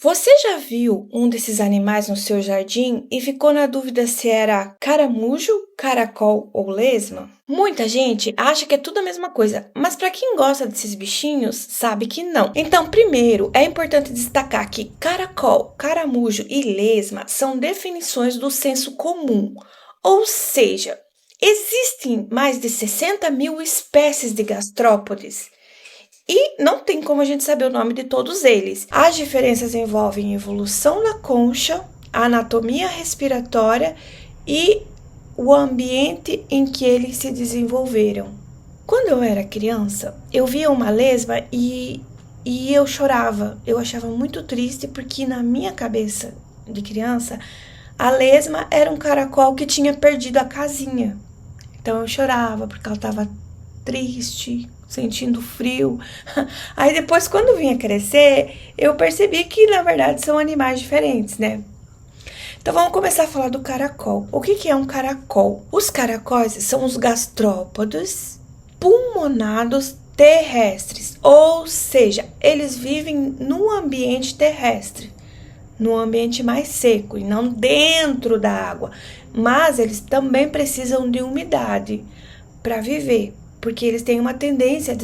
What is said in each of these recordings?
Você já viu um desses animais no seu jardim e ficou na dúvida se era caramujo, caracol ou lesma? Muita gente acha que é tudo a mesma coisa, mas para quem gosta desses bichinhos, sabe que não. Então, primeiro, é importante destacar que caracol, caramujo e lesma são definições do senso comum, ou seja, existem mais de 60 mil espécies de gastrópodes. E não tem como a gente saber o nome de todos eles. As diferenças envolvem evolução da concha, a anatomia respiratória e o ambiente em que eles se desenvolveram. Quando eu era criança, eu via uma lesma e eu chorava. Eu achava muito triste porque na minha cabeça de criança, a lesma era um caracol que tinha perdido a casinha. Então eu chorava porque ela estava triste, sentindo frio. Aí depois, quando vinha crescer, eu percebi que na verdade são animais diferentes, né? Então vamos começar a falar do caracol. O que é um caracol? Os caracóis são os gastrópodes pulmonados terrestres, ou seja, eles vivem no ambiente terrestre, no ambiente mais seco e não dentro da água, mas eles também precisam de umidade para viver, porque eles têm uma tendência à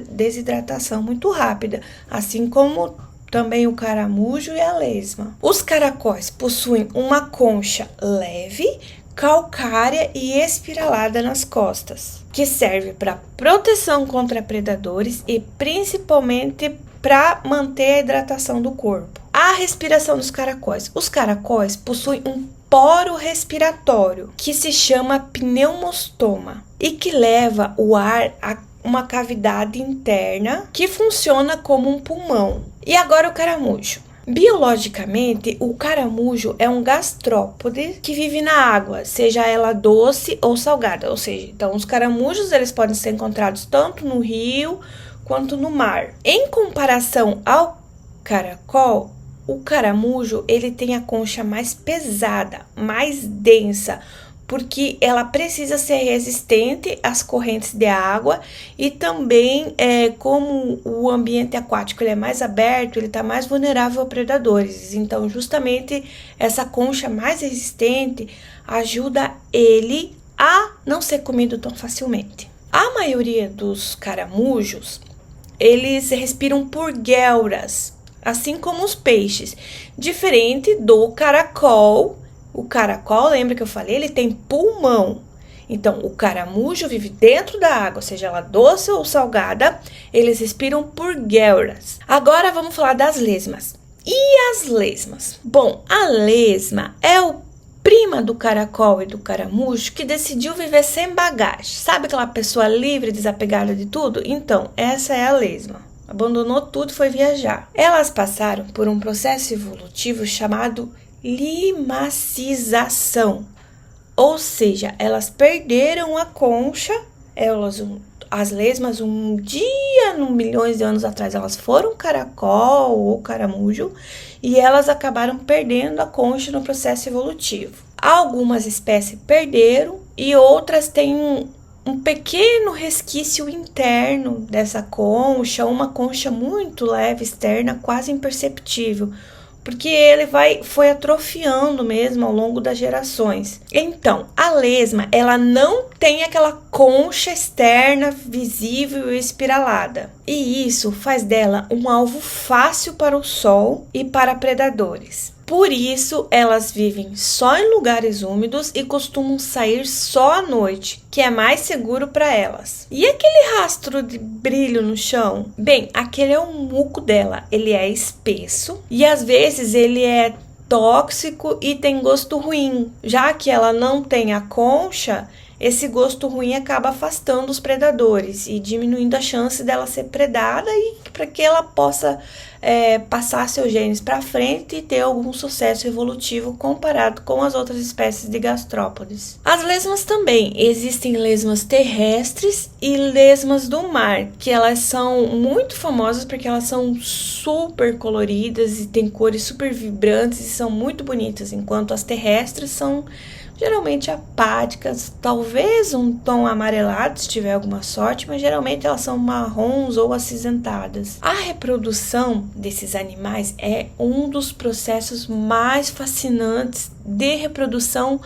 desidratação muito rápida, assim como também o caramujo e a lesma. Os caracóis possuem uma concha leve, calcária e espiralada nas costas, que serve para proteção contra predadores e principalmente para manter a hidratação do corpo. A respiração dos caracóis. Os caracóis possuem um poro respiratório, que se chama pneumostoma, e que leva o ar a uma cavidade interna que funciona como um pulmão. E agora o caramujo. Biologicamente, o caramujo é um gastrópode que vive na água, seja ela doce ou salgada. Ou seja, então os caramujos eles podem ser encontrados tanto no rio quanto no mar. Em comparação ao caracol, o caramujo ele tem a concha mais pesada, mais densa, porque ela precisa ser resistente às correntes de água e também, como o ambiente aquático ele é mais aberto, ele está mais vulnerável a predadores. Então, justamente essa concha mais resistente ajuda ele a não ser comido tão facilmente. A maioria dos caramujos, eles respiram por guelras, assim como os peixes, diferente do caracol. O caracol, lembra que eu falei, ele tem pulmão. Então, o caramujo vive dentro da água, seja ela doce ou salgada, eles respiram por guelras. Agora vamos falar das lesmas. E as lesmas? Bom, a lesma é o prima do caracol e do caramujo que decidiu viver sem bagagem. Sabe aquela pessoa livre, desapegada de tudo? Então, essa é a lesma. Abandonou tudo e foi viajar. Elas passaram por um processo evolutivo chamado limacização, ou seja, elas perderam a concha. As lesmas um dia, milhões de anos atrás, elas foram caracol ou caramujo e elas acabaram perdendo a concha no processo evolutivo. Algumas espécies perderam e outras têm um pequeno resquício interno dessa concha, uma concha muito leve externa, quase imperceptível, porque ele foi atrofiando mesmo ao longo das gerações. Então, a lesma, ela não tem aquela concha externa visível e espiralada. E isso faz dela um alvo fácil para o sol e para predadores. Por isso, elas vivem só em lugares úmidos e costumam sair só à noite, que é mais seguro para elas. E aquele rastro de brilho no chão? Bem, aquele é o muco dela. Ele é espesso e às vezes ele é tóxico e tem gosto ruim. Já que ela não tem a concha, esse gosto ruim acaba afastando os predadores e diminuindo a chance dela ser predada e para que ela possa passar seus genes para frente e ter algum sucesso evolutivo comparado com as outras espécies de gastrópodes. As lesmas também. Existem lesmas terrestres e lesmas do mar, que elas são muito famosas porque elas são super coloridas e têm cores super vibrantes e são muito bonitas, enquanto as terrestres são geralmente apáticas, talvez um tom amarelado se tiver alguma sorte, mas geralmente elas são marrons ou acinzentadas. A reprodução desses animais é um dos processos mais fascinantes de reprodução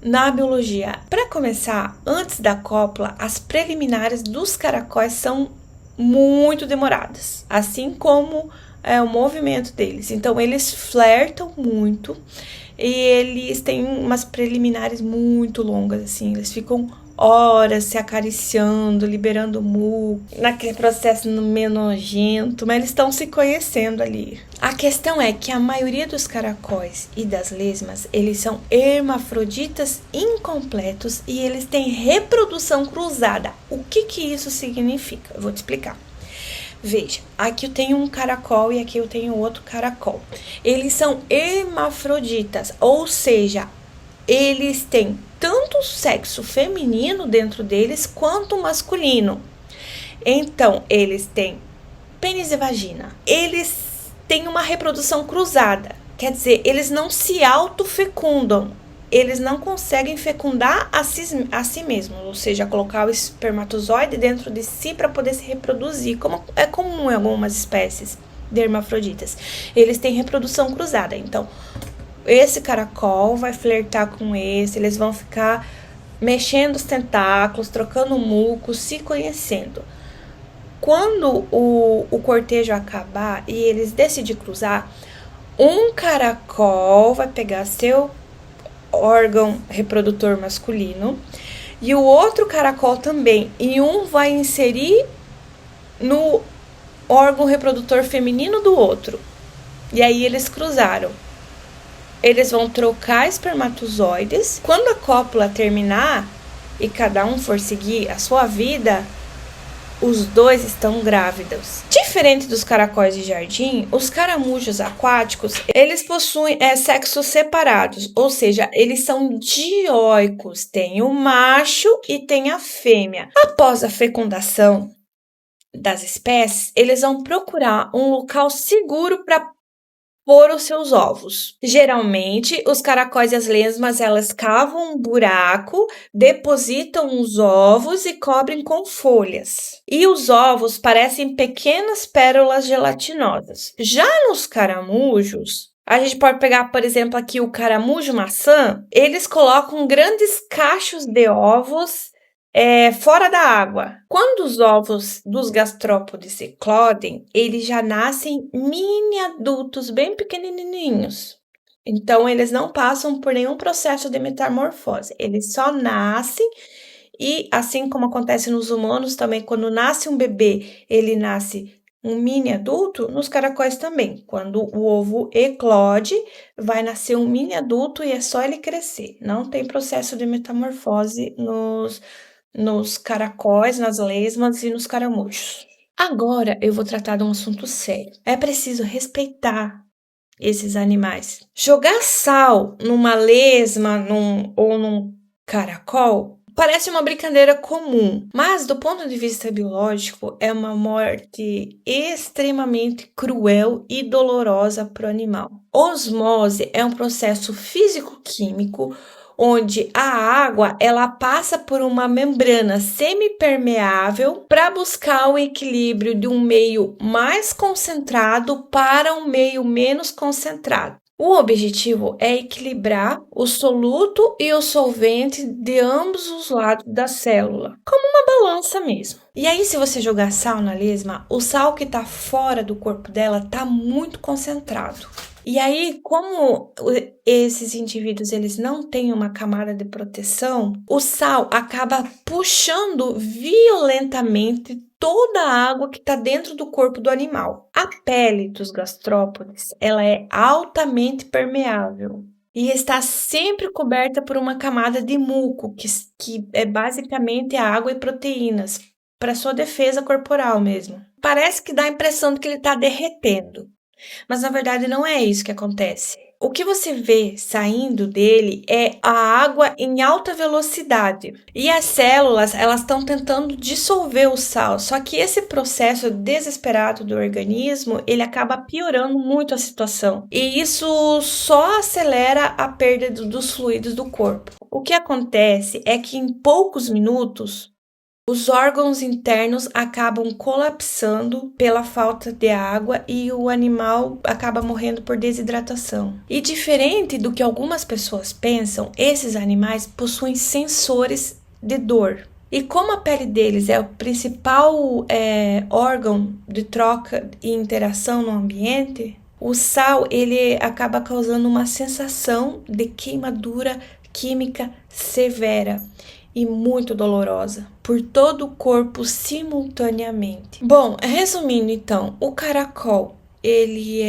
na biologia. Para começar, antes da cópula, as preliminares dos caracóis são muito demoradas, assim como o movimento deles. Então, eles flertam muito e eles têm umas preliminares muito longas, assim, eles ficam horas se acariciando, liberando muco, naquele processo meio nojento, mas eles estão se conhecendo ali. A questão é que a maioria dos caracóis e das lesmas, eles são hermafroditas incompletos e eles têm reprodução cruzada. O que isso significa? Eu vou te explicar. Veja, aqui eu tenho um caracol e aqui eu tenho outro caracol. Eles são hermafroditas, ou seja, eles têm tanto o sexo feminino dentro deles quanto o masculino. Então, eles têm pênis e vagina. Eles têm uma reprodução cruzada, quer dizer, eles não se autofecundam. Eles não conseguem fecundar a si mesmos, ou seja, colocar o espermatozoide dentro de si para poder se reproduzir, como é comum em algumas espécies de hermafroditas. Eles têm reprodução cruzada, então esse caracol vai flertar com esse, eles vão ficar mexendo os tentáculos, trocando muco, se conhecendo. Quando o cortejo acabar e eles decidirem cruzar, um caracol vai pegar seu órgão reprodutor masculino e o outro caracol também, e um vai inserir no órgão reprodutor feminino do outro, e aí eles cruzaram. Eles vão trocar espermatozoides. Quando a cópula terminar e cada um for seguir a sua vida, os dois estão grávidos. Diferente dos caracóis de jardim, os caramujos aquáticos, eles possuem sexos separados, ou seja, eles são dioicos, tem o macho e tem a fêmea. Após a fecundação das espécies, eles vão procurar um local seguro para pôr os seus ovos. Geralmente, os caracóis e as lesmas, elas cavam um buraco, depositam os ovos e cobrem com folhas. E os ovos parecem pequenas pérolas gelatinosas. Já nos caramujos, a gente pode pegar, por exemplo, aqui o caramujo maçã, eles colocam grandes cachos de ovos fora da água. Quando os ovos dos gastrópodes eclodem, eles já nascem mini adultos, bem pequenininhos. Então, eles não passam por nenhum processo de metamorfose. Eles só nascem e, assim como acontece nos humanos também, quando nasce um bebê, ele nasce um mini adulto, nos caracóis também. Quando o ovo eclode, vai nascer um mini adulto e é só ele crescer. Não tem processo de metamorfose nos caracóis, nas lesmas e nos caramujos. Agora eu vou tratar de um assunto sério. É preciso respeitar esses animais. Jogar sal numa lesma ou num caracol parece uma brincadeira comum, mas do ponto de vista biológico é uma morte extremamente cruel e dolorosa para o animal. Osmose é um processo físico-químico onde a água ela passa por uma membrana semipermeável para buscar o equilíbrio de um meio mais concentrado para um meio menos concentrado. O objetivo é equilibrar o soluto e o solvente de ambos os lados da célula, como uma balança mesmo. E aí, se você jogar sal na lesma, o sal que está fora do corpo dela está muito concentrado. E aí, como esses indivíduos eles não têm uma camada de proteção, o sal acaba puxando violentamente toda a água que está dentro do corpo do animal. A pele dos gastrópodes ela é altamente permeável e está sempre coberta por uma camada de muco, que é basicamente a água e proteínas, para sua defesa corporal mesmo. Parece que dá a impressão de que ele está derretendo. Mas na verdade não é isso que acontece. O que você vê saindo dele é a água em alta velocidade. E as células, elas estão tentando dissolver o sal. Só que esse processo desesperado do organismo, ele acaba piorando muito a situação. E isso só acelera a perda dos fluidos do corpo. o que acontece é que em poucos minutos os órgãos internos acabam colapsando pela falta de água e o animal acaba morrendo por desidratação. E diferente do que algumas pessoas pensam, esses animais possuem sensores de dor. E como a pele deles é o principal órgão de troca e interação no ambiente, o sal ele acaba causando uma sensação de queimadura química severa e muito dolorosa por todo o corpo simultaneamente. Bom, resumindo então, o caracol ele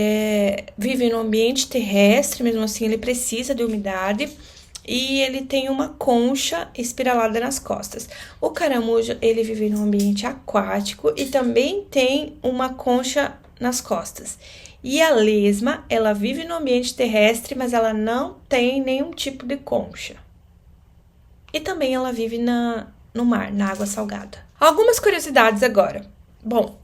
vive no ambiente terrestre, mesmo assim ele precisa de umidade e ele tem uma concha espiralada nas costas. O caramujo ele vive no ambiente aquático e também tem uma concha nas costas. E a lesma, ela vive no ambiente terrestre, mas ela não tem nenhum tipo de concha. E também ela vive no mar, na água salgada. Algumas curiosidades agora. Bom,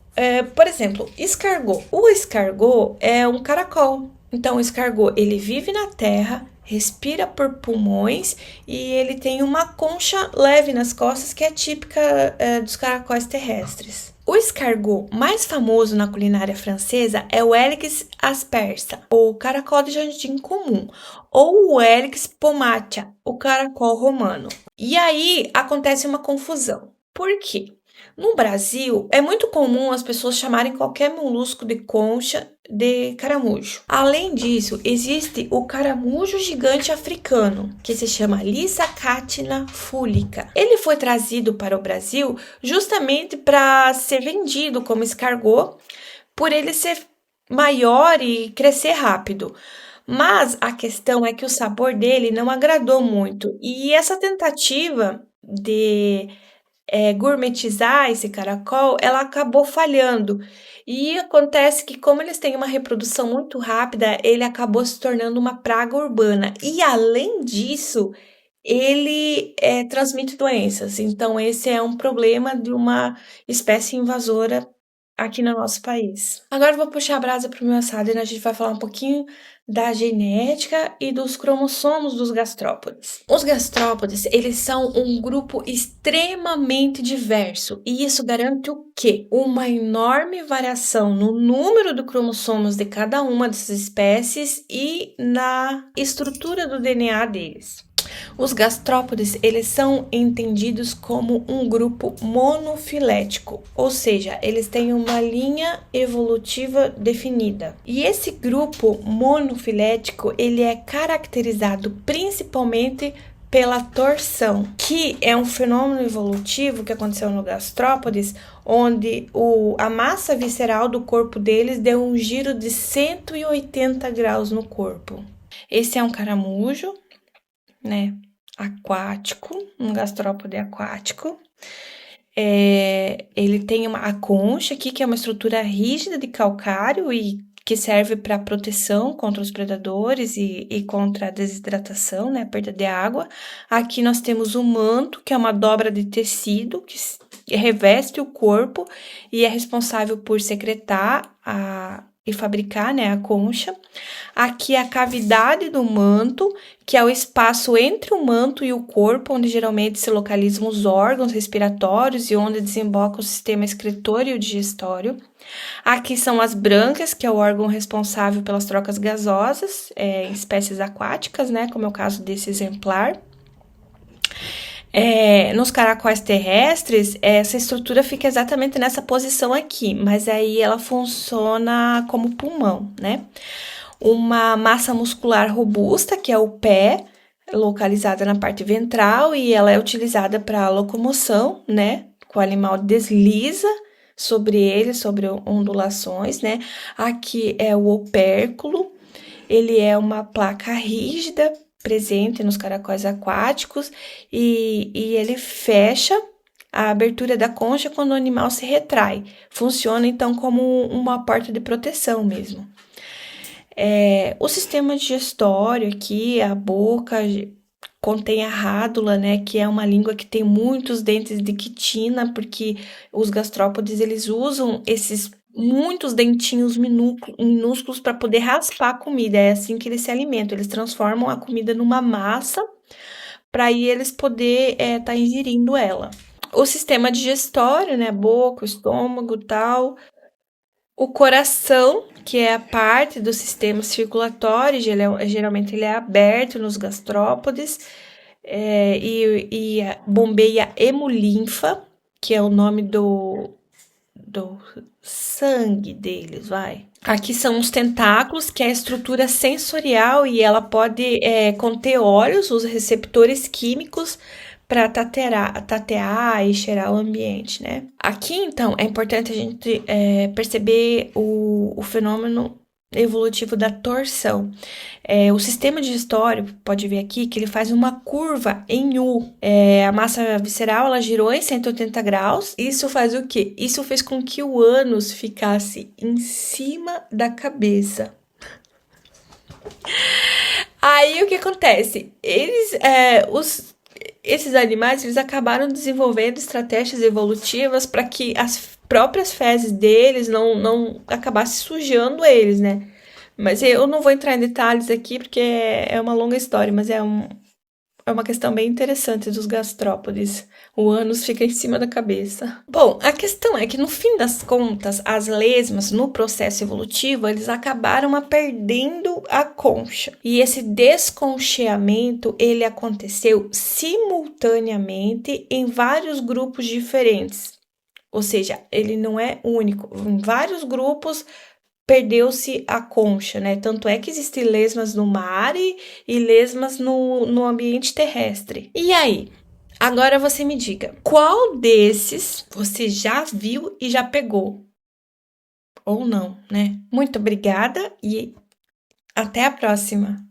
por exemplo, escargot. O escargot é um caracol. Então, o escargot, ele vive na terra, respira por pulmões e ele tem uma concha leve nas costas que é típica dos caracóis terrestres. O escargot mais famoso na culinária francesa é o Helix aspersa, ou caracol de jardim comum, ou o Helix pomatia, o caracol romano. E aí acontece uma confusão. Por quê? No Brasil, é muito comum as pessoas chamarem qualquer molusco de concha de caramujo. Além disso, existe o caramujo gigante africano, que se chama Lissacatina fulica. Ele foi trazido para o Brasil justamente para ser vendido como escargot, por ele ser maior e crescer rápido. Mas a questão é que o sabor dele não agradou muito. E essa tentativa de gourmetizar esse caracol, ela acabou falhando. E acontece que, como eles têm uma reprodução muito rápida, ele acabou se tornando uma praga urbana. E, além disso, ele transmite doenças. Então, esse é um problema de uma espécie invasora aqui no nosso país. Agora eu vou puxar a brasa para o meu assado e a gente vai falar um pouquinho da genética e dos cromossomos dos gastrópodes. Os gastrópodes, eles são um grupo extremamente diverso e isso garante o quê? Uma enorme variação no número de cromossomos de cada uma dessas espécies e na estrutura do DNA deles. Os gastrópodes, eles são entendidos como um grupo monofilético, ou seja, eles têm uma linha evolutiva definida. E esse grupo monofilético, ele é caracterizado principalmente pela torção, que é um fenômeno evolutivo que aconteceu no gastrópodes, onde a massa visceral do corpo deles deu um giro de 180 graus no corpo. Esse é um caramujo, né, aquático, um gastrópode aquático. Ele tem a concha aqui, que é uma estrutura rígida de calcário e que serve para proteção contra os predadores e contra a desidratação, né, a perda de água. Aqui nós temos o manto, que é uma dobra de tecido que reveste o corpo e é responsável por secretar e fabricar, né, a concha. Aqui a cavidade do manto, que é o espaço entre o manto e o corpo, onde geralmente se localizam os órgãos respiratórios e onde desemboca o sistema excretor e o digestório. Aqui são as brânquias, que é o órgão responsável pelas trocas gasosas em espécies aquáticas, né, como é o caso desse exemplar. Nos caracóis terrestres, essa estrutura fica exatamente nessa posição aqui, mas aí ela funciona como pulmão, né? Uma massa muscular robusta, que é o pé, localizada na parte ventral, e ela é utilizada para locomoção, né? O animal desliza sobre ele, sobre ondulações, né? Aqui é o opérculo, ele é uma placa rígida, presente nos caracóis aquáticos e ele fecha a abertura da concha quando o animal se retrai. Funciona, então, como uma porta de proteção mesmo. O sistema digestório aqui, a boca, contém a rádula, né, que é uma língua que tem muitos dentes de quitina, porque os gastrópodes, eles usam esses muitos dentinhos minúsculos para poder raspar a comida. É assim que eles se alimentam. Eles transformam a comida numa massa para aí eles poder tá ingerindo ela. O sistema digestório, né, boca, estômago, tal. O coração, que é a parte do sistema circulatório, geralmente ele é aberto nos gastrópodes, e bombeia hemolinfa, que é o nome do sangue deles, vai. Aqui são os tentáculos, que é a estrutura sensorial e ela pode conter óleos, os receptores químicos, para tatear e cheirar o ambiente, né? Aqui, então, é importante a gente perceber o fenômeno evolutivo da torção. O sistema digestório, pode ver aqui, que ele faz uma curva em U. A massa visceral, ela girou em 180 graus. Isso faz o quê? Isso fez com que o ânus ficasse em cima da cabeça. Aí, o que acontece? Esses animais, eles acabaram desenvolvendo estratégias evolutivas para que as próprias fezes deles não acabassem sujando eles, né? Mas eu não vou entrar em detalhes aqui porque é uma longa história, mas é uma questão bem interessante dos gastrópodes. O ânus fica em cima da cabeça. Bom, a questão é que no fim das contas, as lesmas no processo evolutivo, eles acabaram perdendo a concha. E esse desconcheamento, ele aconteceu simultaneamente em vários grupos diferentes. Ou seja, ele não é único. Em vários grupos perdeu-se a concha, né? Tanto é que existem lesmas no mar e lesmas no ambiente terrestre. E aí? Agora você me diga, qual desses você já viu e já pegou? Ou não, né? Muito obrigada e até a próxima!